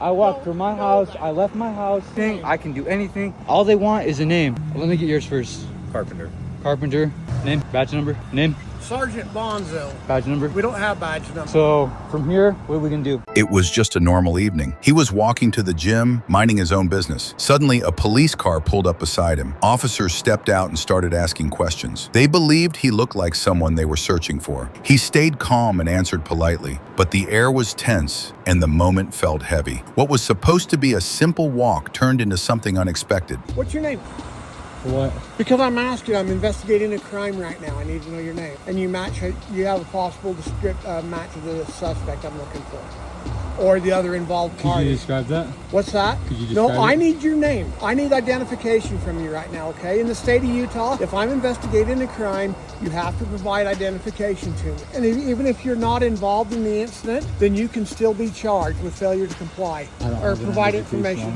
I walked from my house. I left my house. I can do anything. All they want is a name. Let me get yours first. Carpenter. Carpenter. Name. Badge number. Name. Sergeant Bonzo. Badge number. We don't have badge number. So from here, what are we gonna do? It was just a normal evening. He was walking to the gym, minding his own business. Suddenly, a police car pulled up beside him. Officers stepped out and started asking questions. They believed he looked like someone they were searching for. He stayed calm and answered politely, but the air was tense and the moment felt heavy. What was supposed to be a simple walk turned into something unexpected. What's your name? What? Because I'm asking, I'm investigating a crime right now. I need to know your name. And you have a possible match of the suspect I'm looking for. Or the other involved party. Could you describe that? What's that? Could you describe I it? need your name. I need identification from you right now, okay? In the state of Utah, if I'm investigating a crime, you have to provide identification to me. And even if you're not involved in the incident, then you can still be charged with failure to comply or provide information.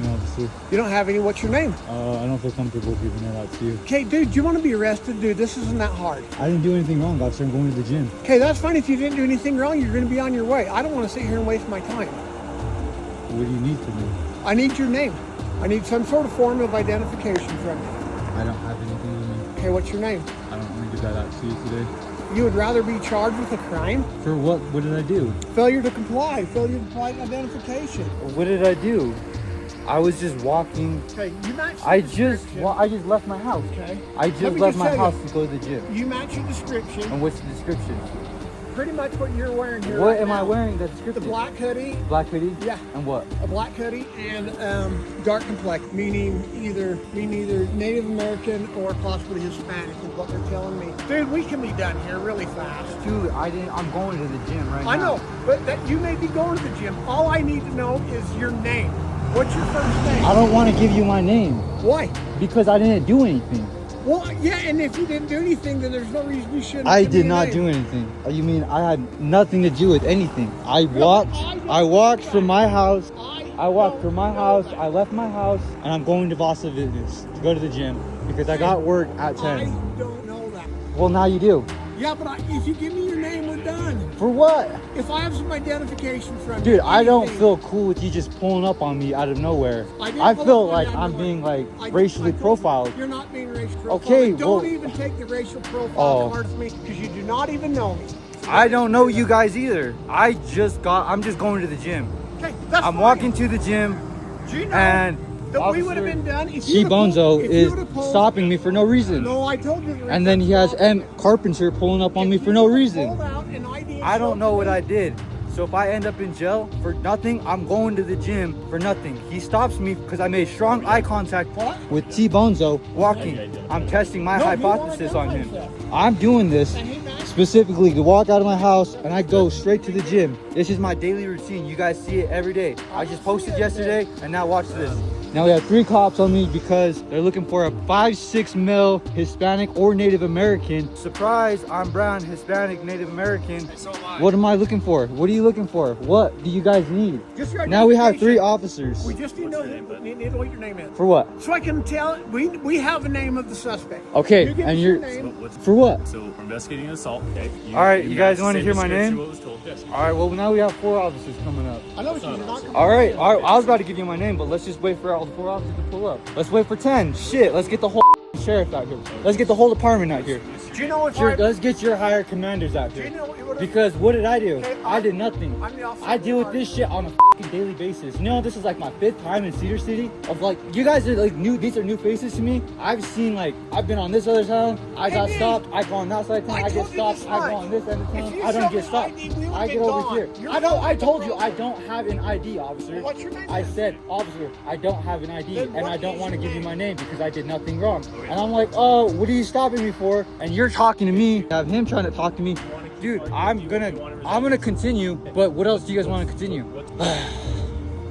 You don't have any. What's your name? I don't feel comfortable giving that out to you. Okay, dude, do you want to be arrested? Dude, this isn't that hard. I didn't do anything wrong, officer. I'm going to the gym. Okay, that's fine. If you didn't do anything wrong, you're going to be on your way. I don't want to sit here and waste my time. What do you need from me? I need your name. I need some sort of form of identification from you. I don't have anything with me. Okay, what's your name? I don't want to give that out to you today. You would rather be charged with a crime? For what? What did I do? Failure to comply. Failure to provide identification. What did I do? I was just walking. Okay, you match the I just description. left my house. Okay. I Let just me left my tell house you, to go to the gym. You match your description. And what's the description? Pretty much what you're wearing here. What right am I now. wearing? The The description. black hoodie. Black hoodie? Yeah. And what? A black hoodie and dark complexion, meaning either Native American or possibly Hispanic is what they're telling me. Dude, we can be done here really fast. Dude, I'm going to the gym right now. I know, but that you may be going to the gym. All I need to know is your name. What's your first name? I don't want to give you my name. Why? Because I didn't do anything. Well, yeah, and if you didn't do anything, then there's no reason you shouldn't. I give me did your not name. do anything. You mean I had nothing to do with anything? I walked from my house. I walked from my house. I left my house, and I'm going to Vasa Fitness to go to the gym because I got work at 10. I don't know that. Well, now you do. Yeah, but if you give me your name, we're done. For what? If I have some identification from Dude, you, I don't anything. feel cool with you just pulling up on me out of nowhere. didn't I pull feel up like on you I'm out of being nowhere. like I racially told you, profiled. You're not being racially profiled. Okay, Don't well- even take the racial profile Oh. cards from me because you do not even know me. I don't know you guys either. I'm just going to the gym. Okay, that's I'm fine. walking to the gym Do you know and that we would have been done if She you Bonzo if you is would've pulled- stopping me for no reason. No, I told you. And then he has M Carpenter pulling up on me for no reason. I don't know what I did. So if I end up in jail for nothing, I'm going to the gym for nothing. He stops me because I made strong eye contact with T Bonzo walking. I'm testing my hypothesis on him. I'm doing this specifically to walk out of my house and I go straight to the gym. This is my daily routine. You guys see it every day. I just posted yesterday and now watch this. Now we have 3 cops on me because they're looking for a 5'6" male Hispanic or Native American. Surprise, I'm brown, Hispanic, Native American. What am I looking for? What are you looking for? What do you guys need? Now we have 3 officers. We just need to know what your name is. For what? So I can tell, we have a name of the suspect. Okay, You give and us you're, your name. for what? So we're investigating an assault. Okay. All right, you guys want to same hear my description name? what was told. Yes. All right, well now we have 4 officers coming up. I know what you're not. All right, I was about to give you my name, but let's just wait for all the 4 officers to pull up. Let's wait for 10. Shit, let's get the whole sheriff out here. Let's get the whole department out here. Do you know if Let's get your higher commanders out here. you know what- Because what did I do? Okay, I did nothing. I'm the officer I deal with in this shit on a fucking daily basis. You know, this is like my 5th time in Cedar City. Of like, you guys are like new. These are new faces to me. I've been on this other town. I got Hey, stopped. I go on that side of town. I get told you stopped. this I much. go on this end of If town. you I don't show get me stopped. ID, we would I be get over gone. here. You're I don't. I fucking told you wrong. I don't have an ID, officer. What's your name? I said, officer, I don't have an ID, Then and what I don't is want to your give you name? my name because I did nothing wrong. And I'm like, oh, what are you stopping me for? And you're talking to me. Have him trying to talk to me. Dude, I'm gonna continue. But what else do you guys want to continue?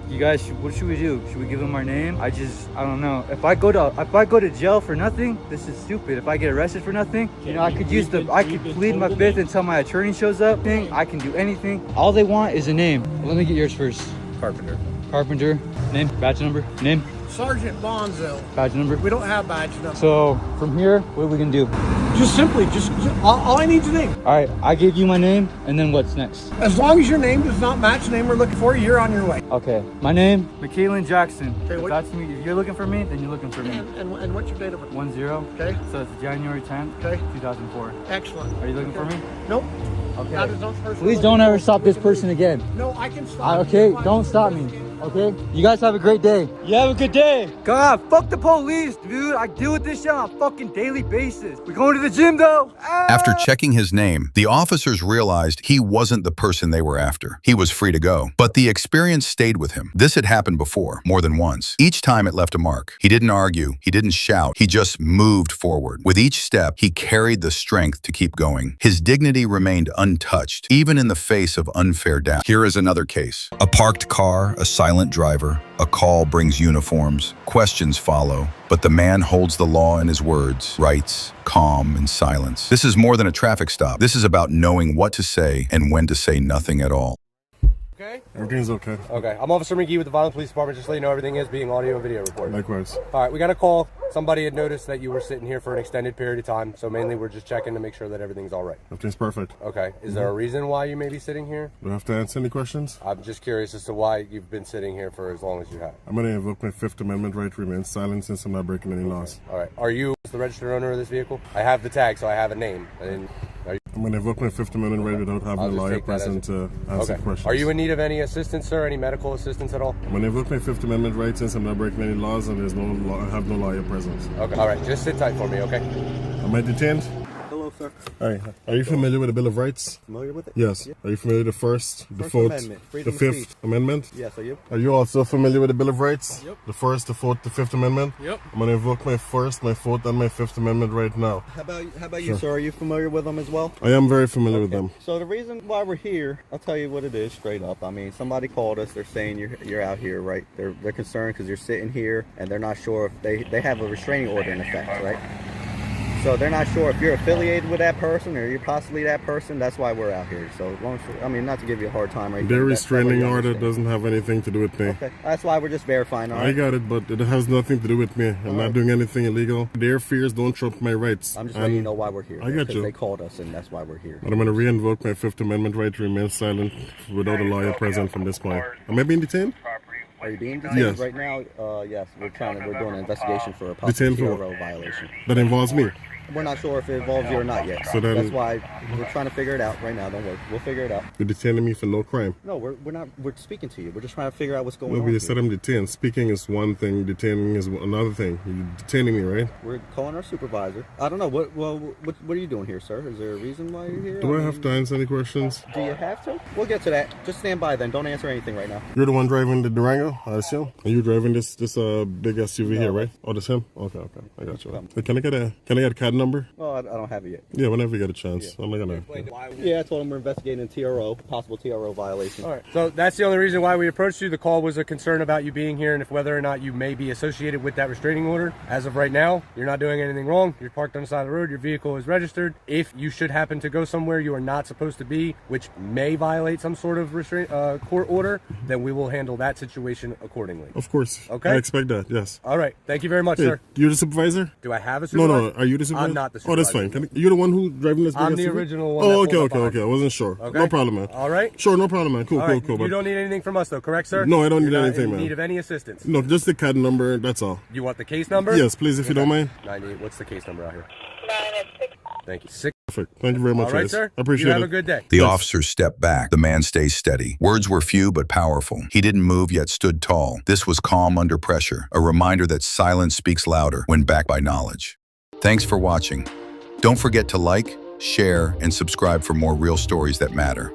You guys, what should we do? Should we give him our name? I don't know. If I go to jail for nothing, this is stupid. If I get arrested for nothing, you know, I could plead my 5th until my attorney shows up. I can do anything. All they want is a name. Let me get yours first. Carpenter. Carpenter. Name. Badge number. Name. Sergeant Bonzo. Badge number? We don't have badge number. So from here, what are we gonna do? Just simply, all I need is your name. All right, I gave you my name, and then what's next? As long as your name does not match the name we're looking for, you're on your way. Okay, my name, McKeelan Jackson. Okay, If that's me. If you're looking for me, then you're looking for me. And what's your date of birth? 10. Okay. So it's January 10th, Okay. 2004. Excellent. Are you looking for me? Nope. Okay. That is not the person Please we're don't looking ever for. stop this person again. No, I can stop. Okay, you. don't stop me. Okay? You guys have a great day. You have a good day. God, fuck the police, dude. I deal with this shit on a fucking daily basis. We going to the gym though? After checking his name, the officers realized he wasn't the person they were after. He was free to go. But the experience stayed with him. This had happened before, more than once. Each time it left a mark. He didn't argue. He didn't shout. He just moved forward. With each step, he carried the strength to keep going. His dignity remained untouched, even in the face of unfair doubt. Here is another case. A parked car, a silent driver. A call brings uniforms. Questions follow. But the man holds the law in his words, writes, calm in silence. This is more than a traffic stop. This is about knowing what to say and when to say nothing at all. Okay? Everything's okay. Okay. I'm Officer McGee with the Violent Police Department. Just to let you know, everything is being audio and video recorded. Likewise. All right, we got a call. Somebody had noticed that you were sitting here for an extended period of time, so mainly we're just checking to make sure that everything's all right. Everything's perfect. Okay. Is there a reason why you may be sitting here? Do I have to answer any questions? I'm just curious as to why you've been sitting here for as long as you have. I'm going to invoke my Fifth Amendment right to remain silent since I'm not breaking any laws. All right. Are you the registered owner of this vehicle? I have the tag, so I have a name. I'm going to invoke my Fifth Amendment right without having I'll a just lawyer take that as present to answer Okay. questions. Are you in need of any assistance, sir? Any medical assistance at all? I'm going to invoke my Fifth Amendment right since I'm not breaking any laws and there's no law, I have no lawyer present. Okay. All right. Just sit tight for me, okay? Am I detained? Hello, sir. Hi. Are you familiar with the Bill of Rights? Familiar with it? Yes. Are you familiar with the First, the First Fourth, Amendment, the freedom of Fifth speech. Amendment? Yes, are you? Are you also familiar with the Bill of Rights? Yep. The First, the Fourth, the Fifth Amendment? Yep. I'm going to invoke my First, my Fourth, and my Fifth Amendment right now. How about you, sir? Are you familiar with them as well? I am very familiar with them. So the reason why we're here, I'll tell you what it is straight up. I mean, somebody called us. They're saying you're out here, right? They're concerned because you're sitting here and they're not sure if they have a restraining order in effect, right? So they're not sure if you're affiliated with that person or you're possibly that person. That's why we're out here. So, not to give you a hard time, right? Their restraining order doesn't have anything to do with me. Okay, that's why we're just verifying. All right? I got it, but it has nothing to do with me. I'm not doing anything illegal. Their fears don't trump my rights. I'm just letting you know why we're here. I got because you. They called us, and that's why we're here. But I'm going to re-invoke my Fifth Amendment right to remain silent without a lawyer present from this point. Am I being detained? Are you being detained Yes. right now? Yes, we're doing an investigation for a Detained possible for what? TRO violation. That involves me. We're not sure if it involves you or not yet. So then- that's why we're trying to figure it out right now. Don't worry, we'll figure it out. You're detaining me for no crime. No, we're not. We're speaking to you. We're just trying to figure out what's going No, on. but you here. said I'm detained. Speaking is one thing, detaining is another thing. You're detaining me, right? We're calling our supervisor. I don't know. What are you doing here, sir? Is there a reason why you're here? Do I have to answer any questions? Do you have to? We'll get to that. Just stand by then. Don't answer anything right now. You're the one driving the Durango, I assume? And you driving this big SUV here, right? Oh, that's him? Okay. I got you. Hey, can I get a card number? Well, I don't have it yet. Yeah, whenever you get a chance. I'm not gonna. Yeah, I told him we're investigating a TRO, possible TRO violation. All right. So that's the only reason why we approached you. The call was a concern about you being here and if whether or not you may be associated with that restraining order. As of right now, you're not doing anything wrong. You're parked on the side of the road. Your vehicle is registered. If you should happen to go somewhere you are not supposed to be, which may violate some sort of court order, then we will handle that situation accordingly. Of course. Okay. I expect that, yes. All right. Thank you very much, Hey, sir. you're the supervisor? Do I have a No, supervisor? are you the supervisor? I'm not the Oh, that's supervisor. fine. You're the one who driving this big I'm the SUV? original one Oh, that okay. pulled up behind I wasn't sure. Okay. No problem, man. All right. Sure, no problem, man. Cool. All right. But You don't need anything from us, though, correct, sir? No, I don't You're need not anything, in man. need of any assistance. No, just the card number, that's all. You want the case number? Yes, please, if you don't mind. 98. What's the case number out here? Thank you. Perfect. Thank you very much, All right, guys. sir. I appreciate You have it. a good day. The officers stepped back. The man stays steady. Words were few but powerful. He didn't move yet stood tall. This was calm under pressure, a reminder that silence speaks louder when backed by knowledge. Thanks for watching. Don't forget to like, share, and subscribe for more real stories that matter.